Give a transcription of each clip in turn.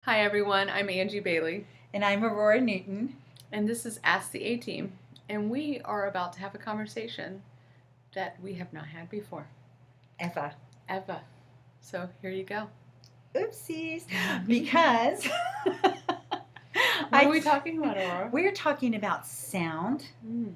Hi everyone, I'm Angie Bailey, And I'm Aurora Newton. and this is Ask the A-Team, and we are about to have a conversation that we have not had before, Eva. ever. So here you go. Oopsies. Because What are we talking about, Aurora? we're talking about sound, Mm,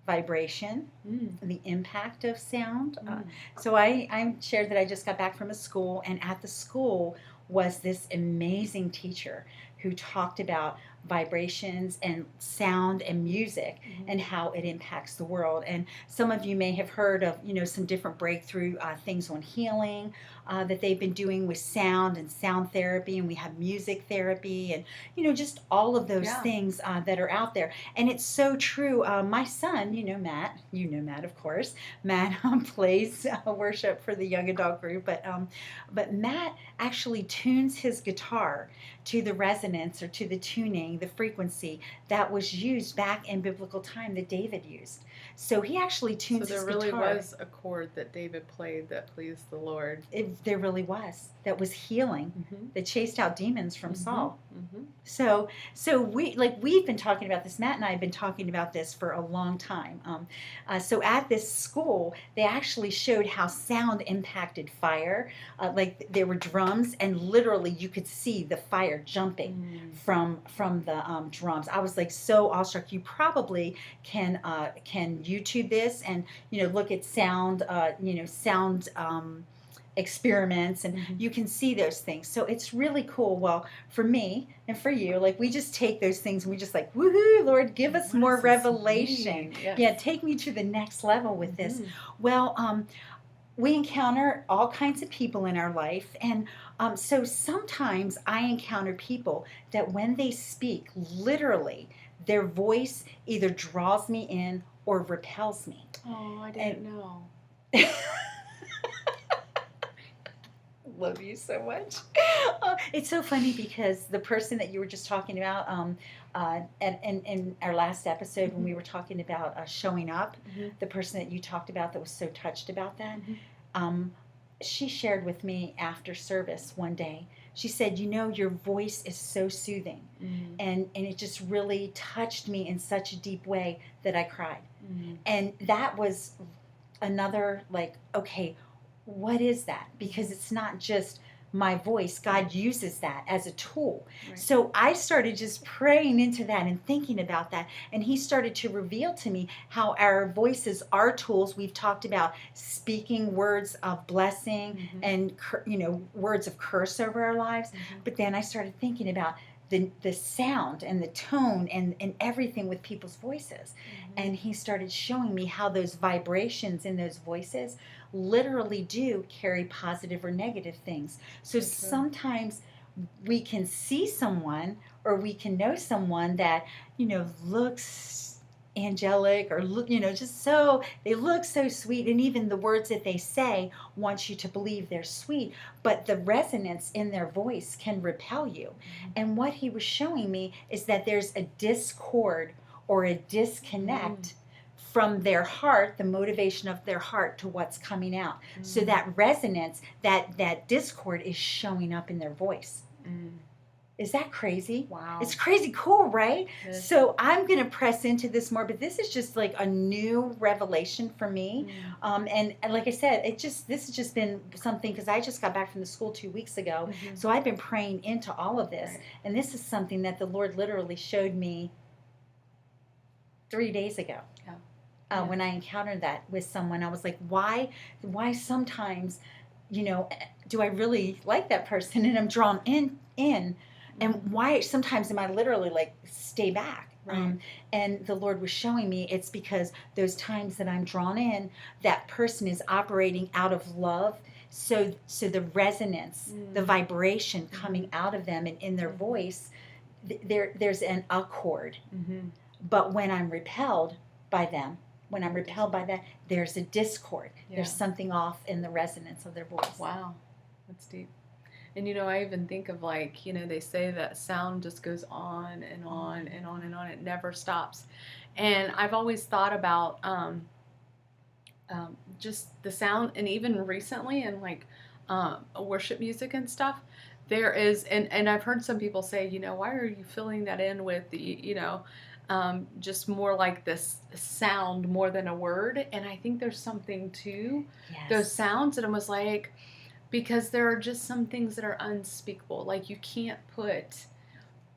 vibration, mm, the impact of sound. mm. So I shared that I just got back from a school, and at the school was this amazing teacher who talked about vibrations and sound and music and how it impacts the world. And some of you may have heard of, some different breakthrough things on healing that they've been doing with sound and sound therapy, and we have music therapy, and just all of those Yeah. things that are out there. And it's so true. My son, Matt, of course. Matt plays worship for the young adult group, but Matt actually tunes his guitar to the resonance or to the tuning, the frequency that was used back in biblical time that David used. So he actually So tunes there his really guitar. was a chord that David played that pleased the Lord. There really was. That was healing. Mm-hmm. That chased out demons from Saul. Mm-hmm. So we've been talking about this. Matt and I have been talking about this for a long time. So at this school, they actually showed how sound impacted fire. Like there were drums, and literally you could see the fire jumping from the drums. I was like so awestruck. You probably can YouTube this and look at sound sound experiments, and you can see those things. So it's really cool. Well, for me and for you, like, we just take those things and we just like, woohoo, Lord, give us What more does this revelation. mean? Yes. Yeah, take me to the next level with this. Well, we encounter all kinds of people in our life, and so sometimes I encounter people that when they speak, literally, their voice either draws me in or repels me. Oh, I didn't know. Love you so much. It's so funny because the person that you were just talking about in our last episode, when we were talking about showing up, the person that you talked about that was so touched about that, she shared with me after service one day. She said, your voice is so soothing, and it just really touched me in such a deep way that I cried. And that was another, like, okay, what is that? Because it's not just my voice. God uses that as a tool. Right. So I started just praying into that and thinking about that. And he started to reveal to me how our voices are tools. We've talked about speaking words of blessing and, words of curse over our lives. But then I started thinking about the sound and the tone and everything with people's voices. And he started showing me how those vibrations in those voices literally do carry positive or negative things. So sometimes we can see someone or we can know someone that, looks angelic or look, just so, they look so sweet, and even the words that they say want you to believe they're sweet, but the resonance in their voice can repel you. And what he was showing me is that there's a discord or a disconnect from their heart, the motivation of their heart to what's coming out. So that resonance, that discord is showing up in their voice. Is that crazy? Wow. It's crazy cool, right? Yes. So I'm going to press into this more, but this is just like a new revelation for me. And like I said, this has just been something, because I just got back from the school 2 weeks ago. So I've been praying into all of this. Right. And this is something that the Lord literally showed me 3 days ago. Yeah. When I encountered that with someone, I was like, why sometimes, do I really like that person and I'm drawn in? And why sometimes am I literally like, stay back? Right. And the Lord was showing me it's because those times that I'm drawn in, that person is operating out of love. So the resonance, the vibration coming out of them and in their voice, there's an accord. But when I'm repelled by them, there's a discord. Yeah. There's something off in the resonance of their voice. Wow, that's deep. And I even think of, like, they say that sound just goes on and on and on and on. It never stops. And I've always thought about just the sound, and even recently in, like, worship music and stuff, there is, and I've heard some people say, why are you filling that in with the, just more like this sound more than a word? And I think there's something to those Yes. sounds. And I was like, because there are just some things that are unspeakable. Like you can't put it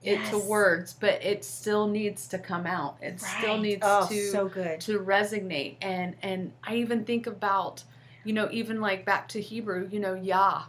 to Yes. words, but it still needs to come out. It still Right. needs Oh, to so good. resonate. And I even think about, even like back to Hebrew, Yah,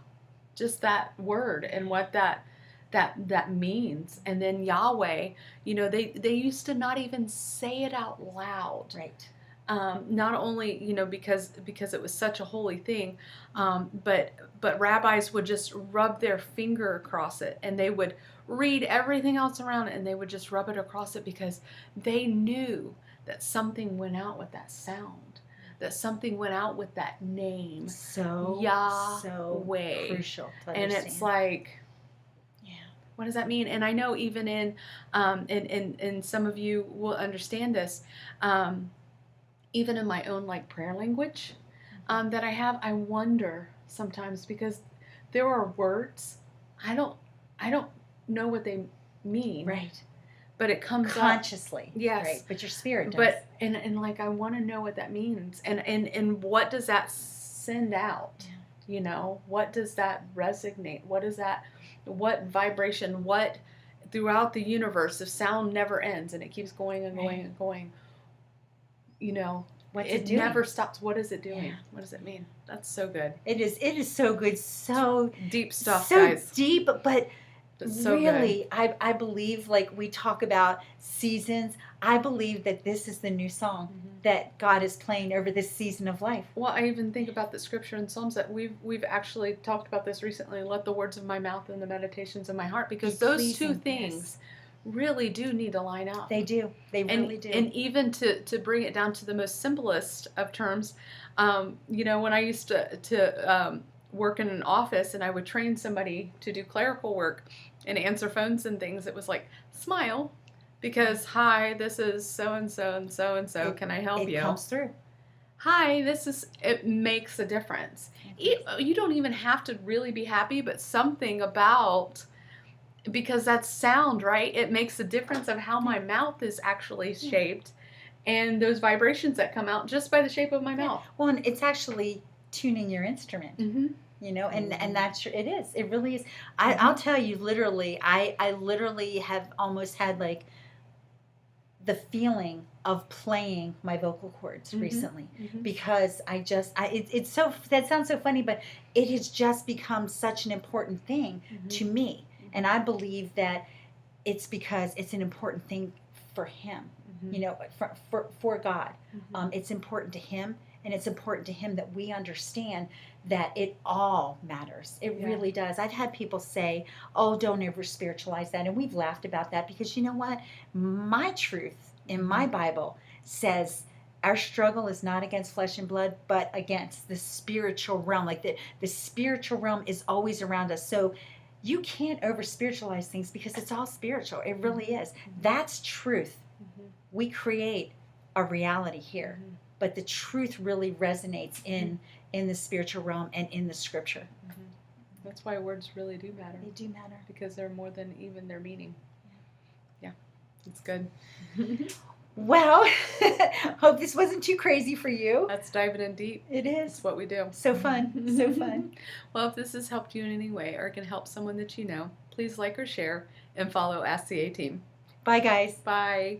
just that word and what that means. And then Yahweh, they used to not even say it out loud. Right. Not only because it was such a holy thing, but rabbis would just rub their finger across it, and they would read everything else around it, and they would just rub it across it because they knew that something went out with that sound, that something went out with that name, So Yahweh. crucial to And understand. it's like, Yeah. what does that mean? And I know even in some of you will understand this. Even in my own like prayer language that I have, I wonder sometimes because there are words I don't know what they mean, Right. but it comes up. Consciously. Yes. Right. But your spirit does. But and like I want to know what that means, and what does that send out? Yeah. What does that resonate? What is that? What vibration? What throughout the universe? If sound never ends and it keeps going and going and going, What's it it doing? never stops. What is it doing? Yeah. What does it mean? That's so good. It is so good. So Deep stuff, so guys. deep, but It's so really, I believe, like we talk about seasons, I believe that this is the new song that God is playing over this season of life. Well, I even think about the scripture in Psalms that we've actually talked about this recently. Let the words of my mouth and the meditations of my heart, because Be those two pleasing, things yes. really do need to line up. They do. They really do. And even to bring it down to the most simplest of terms, when I used to work in an office and I would train somebody to do clerical work and answer phones and things, it was like, smile, because hi, this is so and so and so and so. Can I help you? It comes through. Hi, it makes a difference. You don't even have to really be happy, but something about, because that's sound, right? It makes a difference of how my mouth is actually shaped and those vibrations that come out just by the shape of my mouth. Well, and it's actually tuning your instrument. Mm-hmm. And that's it is. It really is. I'll tell you, literally, I literally have almost had like the feeling of playing my vocal cords recently because it's so, that sounds so funny, but it has just become such an important thing to me. And I believe that it's because it's an important thing for him, for God. It's important to him, and it's important to him that we understand that it all matters. It really does. I've had people say, oh, don't ever spiritualize that. And we've laughed about that because you know what? My truth in my Bible says our struggle is not against flesh and blood, but against the spiritual realm. Like the spiritual realm is always around us. So you can't over spiritualize things because it's all spiritual. It really is. That's truth. We create a reality here, but the truth really resonates in the spiritual realm and in the scripture. That's why words really do matter. They do matter. Because they're more than even their meaning. Yeah, it's good. Well, hope this wasn't too crazy for you. That's diving in deep. It is. That's what we do. So fun. So fun. Well, if this has helped you in any way or can help someone that you know, please like or share and follow Ask the A-Team. Bye, guys. Bye.